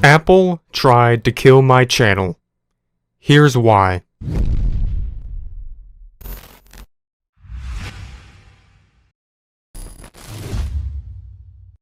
Apple tried to kill my channel. Here's why.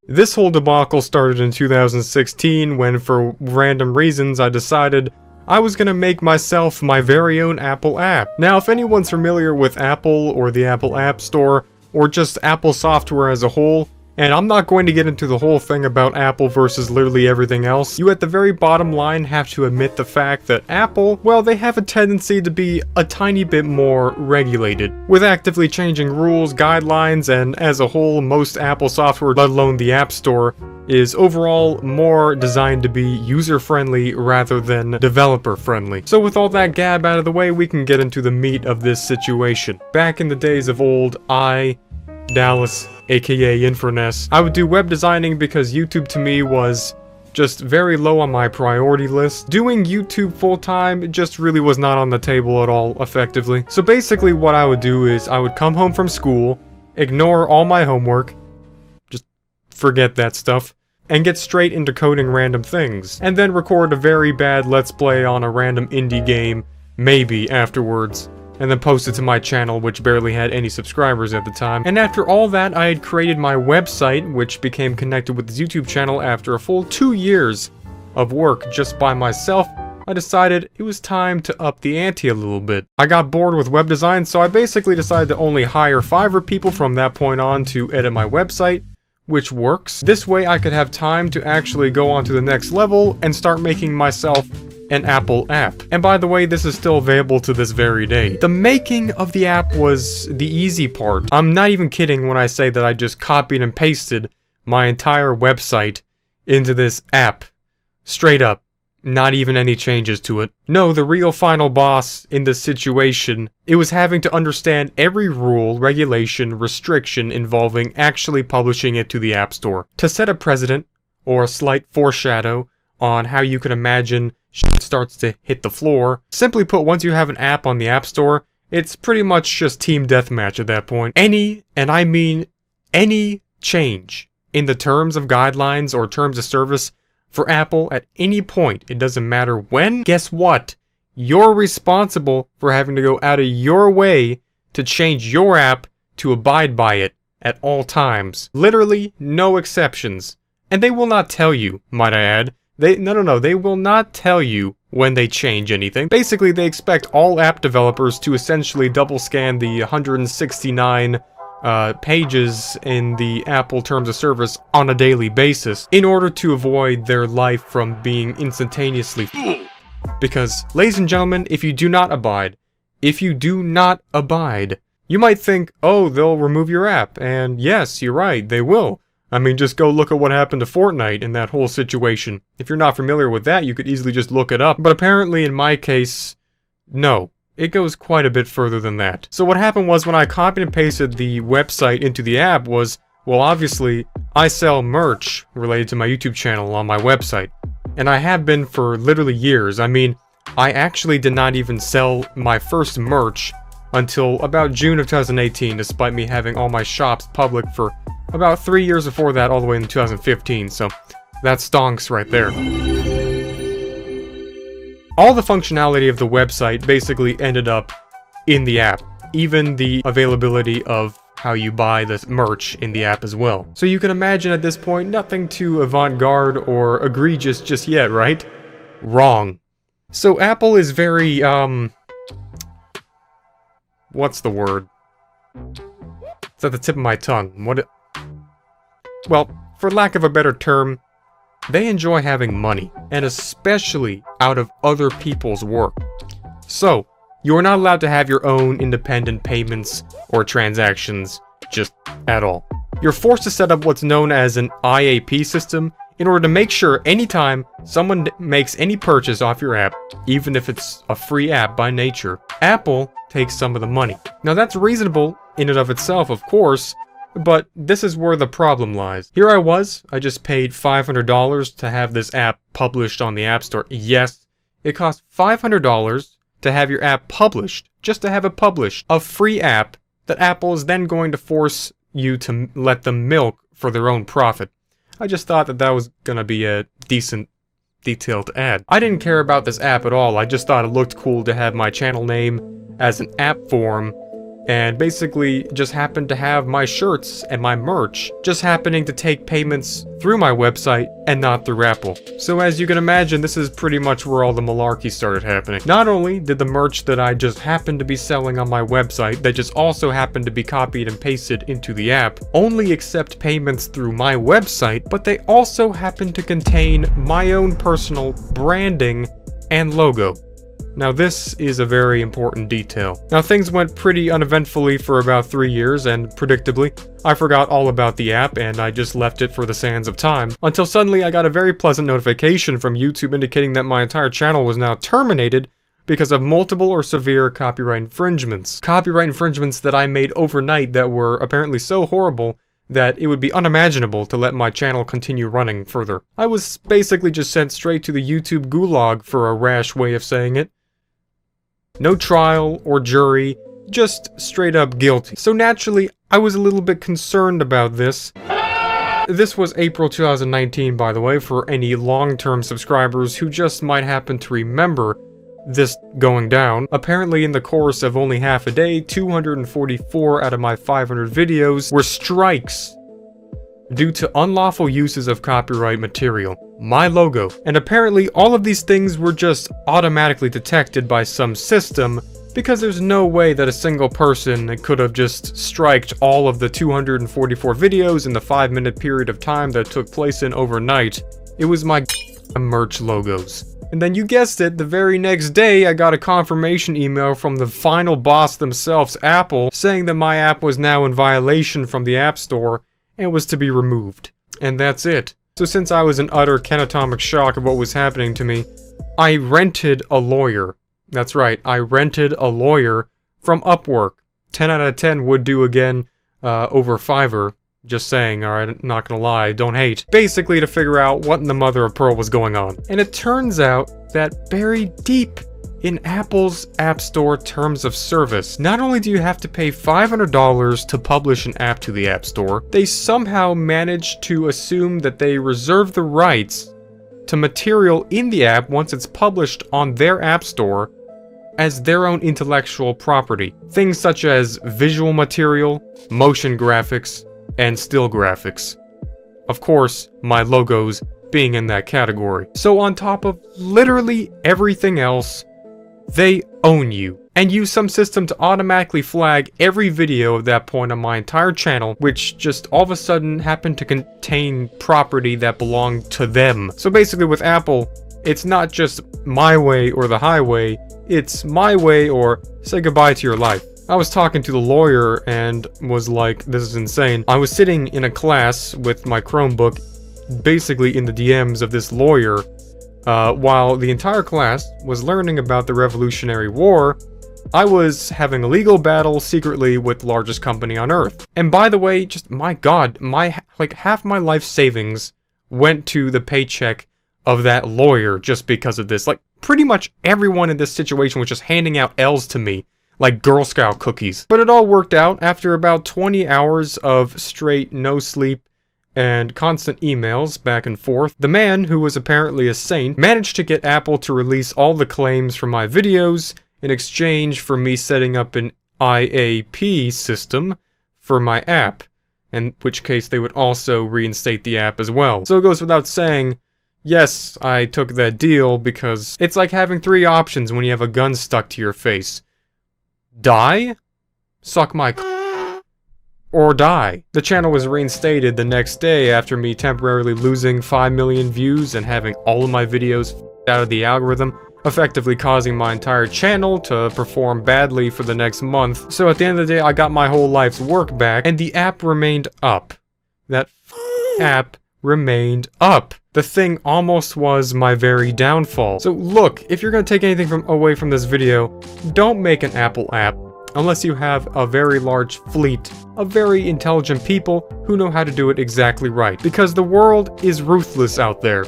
This whole debacle started in 2016 when, for random reasons, I decided I was gonna make myself my very own Apple app. Now, if anyone's familiar with Apple or the Apple App Store, or just Apple software as a whole, and I'm not going to get into the whole thing about Apple versus literally everything else, you at the very bottom line have to admit the fact that Apple, well, they have a tendency to be a tiny bit more regulated, with actively changing rules, guidelines, and as a whole, most Apple software, let alone the App Store, is overall more designed to be user-friendly rather than developer-friendly. So with all that gab out of the way, we can get into the meat of this situation. Back in the days of old, Dallas, aka Inferness, I would do web designing because YouTube to me was just very low on my priority list. Doing YouTube full-time just really was not on the table at all effectively. So basically what I would do is I would come home from school, ignore all my homework, just forget that stuff, and get straight into coding random things, and then record a very bad let's play on a random indie game, maybe afterwards, and then post it to my channel, which barely had any subscribers at the time. And after all that, I had created my website, which became connected with this YouTube channel after a full 2 years of work just by myself. I decided it was time to up the ante a little bit. I got bored with web design, so I basically decided to only hire 5 people from that point on to edit my website, which works. This way I could have time to actually go on to the next level and start making myself an Apple app. And by the way, this is still available to this very day. The making of the app was the easy part. I'm not even kidding when I say that I just copied and pasted my entire website into this app. Straight up. Not even any changes to it. No, the real final boss in this situation, it was having to understand every rule, regulation, restriction involving actually publishing it to the App Store. To set a precedent, or a slight foreshadow, on how you can imagine shit starts to hit the floor. Simply put, once you have an app on the App Store, it's pretty much just team deathmatch at that point. Any, and I mean any, change in the terms of guidelines or terms of service for Apple at any point, it doesn't matter when, guess what? You're responsible for having to go out of your way to change your app to abide by it at all times. Literally no exceptions. And they will not tell you, might I add. They will not tell you when they change anything. Basically, they expect all app developers to essentially double scan the 169 pages in the Apple Terms of Service on a daily basis in order to avoid their life from being instantaneously because, ladies and gentlemen, if you do not abide, you might think, oh, they'll remove your app, and yes, you're right, they will. I mean, just go look at what happened to Fortnite in that whole situation. If you're not familiar with that, you could easily just look it up. But apparently, in my case, no. It goes quite a bit further than that. So what happened was when I copied and pasted the website into the app was, well, obviously, I sell merch related to my YouTube channel on my website. And I have been for literally years. I mean, I actually did not even sell my first merch until about June of 2018, despite me having all my shops public for about 3 years before that, all the way in 2015, so that stonks right there. All the functionality of the website basically ended up in the app, even the availability of how you buy the merch in the app as well. So you can imagine at this point, nothing too avant-garde or egregious just yet, right? Wrong. So Apple is very, what's the word? It's at the tip of my tongue. Well, for lack of a better term, they enjoy having money, and especially out of other people's work. So, you are not allowed to have your own independent payments or transactions just at all. You're forced to set up what's known as an IAP system in order to make sure anytime someone makes any purchase off your app, even if it's a free app by nature, Apple takes some of the money. Now that's reasonable in and of itself, of course, but this is where the problem lies. Here I just paid $500 to have this app published on the App Store. Yes, it costs $500 to have your app published, just to have it published. A free app that Apple is then going to force you to let them milk for their own profit. I just thought that that was gonna be a decent detailed ad. I didn't care about this app at all, I just thought it looked cool to have my channel name as an app form, and basically just happened to have my shirts and my merch just happening to take payments through my website and not through Apple. So as you can imagine, this is pretty much where all the malarkey started happening. Not only did the merch that I just happened to be selling on my website, that just also happened to be copied and pasted into the app, only accept payments through my website, but they also happen to contain my own personal branding and logo. Now this is a very important detail. Now things went pretty uneventfully for about 3 years, and predictably, I forgot all about the app and I just left it for the sands of time, until suddenly I got a very pleasant notification from YouTube indicating that my entire channel was now terminated because of multiple or severe copyright infringements. Copyright infringements that I made overnight that were apparently so horrible that it would be unimaginable to let my channel continue running further. I was basically just sent straight to the YouTube gulag, for a rash way of saying it. No trial or jury, just straight up guilty. So naturally, I was a little bit concerned about this. This was April 2019, by the way, for any long-term subscribers who just might happen to remember this going down. Apparently in the course of only half a day, 244 out of my 500 videos were strikes due to unlawful uses of copyright material, my logo. And apparently all of these things were just automatically detected by some system, because there's no way that a single person could have just striked all of the 244 videos in the 5-minute period of time that took place in overnight. It was my merch logos. And then you guessed it, the very next day I got a confirmation email from the final boss themselves, Apple, saying that my app was now in violation from the App Store and was to be removed. And that's it. So since I was in utter catatonic shock of what was happening to me, I rented a lawyer. That's right, I rented a lawyer from Upwork. 10 out of 10 would do again over Fiverr. Just saying, alright, not gonna lie, don't hate. Basically to figure out what in the mother of pearl was going on. And it turns out that buried deep in Apple's App Store terms of service, not only do you have to pay $500 to publish an app to the App Store, they somehow managed to assume that they reserve the rights to material in the app once it's published on their App Store as their own intellectual property. Things such as visual material, motion graphics, and still graphics. Of course, my logos being in that category. So on top of literally everything else, they own you, and use some system to automatically flag every video at that point on my entire channel, which just all of a sudden happened to contain property that belonged to them. So basically with Apple, it's not just my way or the highway, it's my way or say goodbye to your life. I was talking to the lawyer and was like, this is insane. I was sitting in a class with my Chromebook, basically in the DMs of this lawyer, while the entire class was learning about the Revolutionary War. I was having a legal battle secretly with the largest company on Earth. And by the way, just my god, half my life savings went to the paycheck of that lawyer just because of this. Like, pretty much everyone in this situation was just handing out L's to me, like Girl Scout cookies. But it all worked out after about 20 hours of straight no sleep and constant emails back and forth. The man, who was apparently a saint, managed to get Apple to release all the claims from my videos in exchange for me setting up an IAP system for my app, in which case they would also reinstate the app as well. So it goes without saying, yes, I took that deal because it's like having 3 options when you have a gun stuck to your face. Die? Suck my or die. The channel was reinstated the next day after me temporarily losing 5 million views and having all of my videos out of the algorithm, effectively causing my entire channel to perform badly for the next month. So at the end of the day, I got my whole life's work back, and the app remained up. That app remained up. The thing almost was my very downfall. So look, if you're gonna take anything away from this video, don't make an Apple app unless you have a very large fleet of very intelligent people who know how to do it exactly right. Because the world is ruthless out there.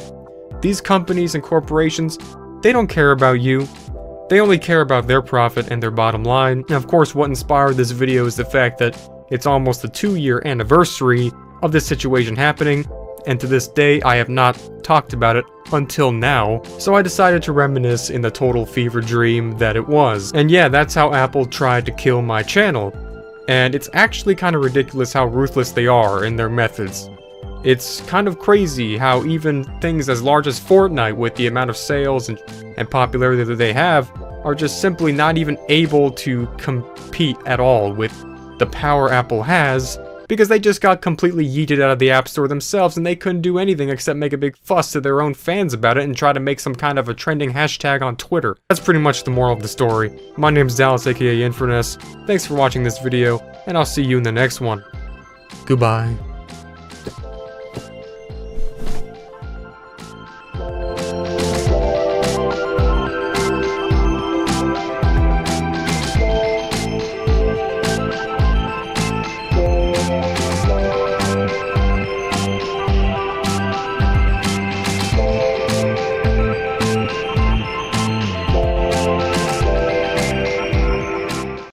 These companies and corporations, they don't care about you. They only care about their profit and their bottom line. And of course, what inspired this video is the fact that it's almost the 2-year anniversary of this situation happening, and to this day I have not talked about it until now, so I decided to reminisce in the total fever dream that it was. And yeah, that's how Apple tried to kill my channel. And it's actually kind of ridiculous how ruthless they are in their methods. It's kind of crazy how even things as large as Fortnite, with the amount of sales and popularity that they have, are just simply not even able to compete at all with the power Apple has, because they just got completely yeeted out of the App Store themselves and they couldn't do anything except make a big fuss to their own fans about it and try to make some kind of a trending hashtag on Twitter. That's pretty much the moral of the story. My name's Dallas, aka Infernus. Thanks for watching this video, and I'll see you in the next one. Goodbye.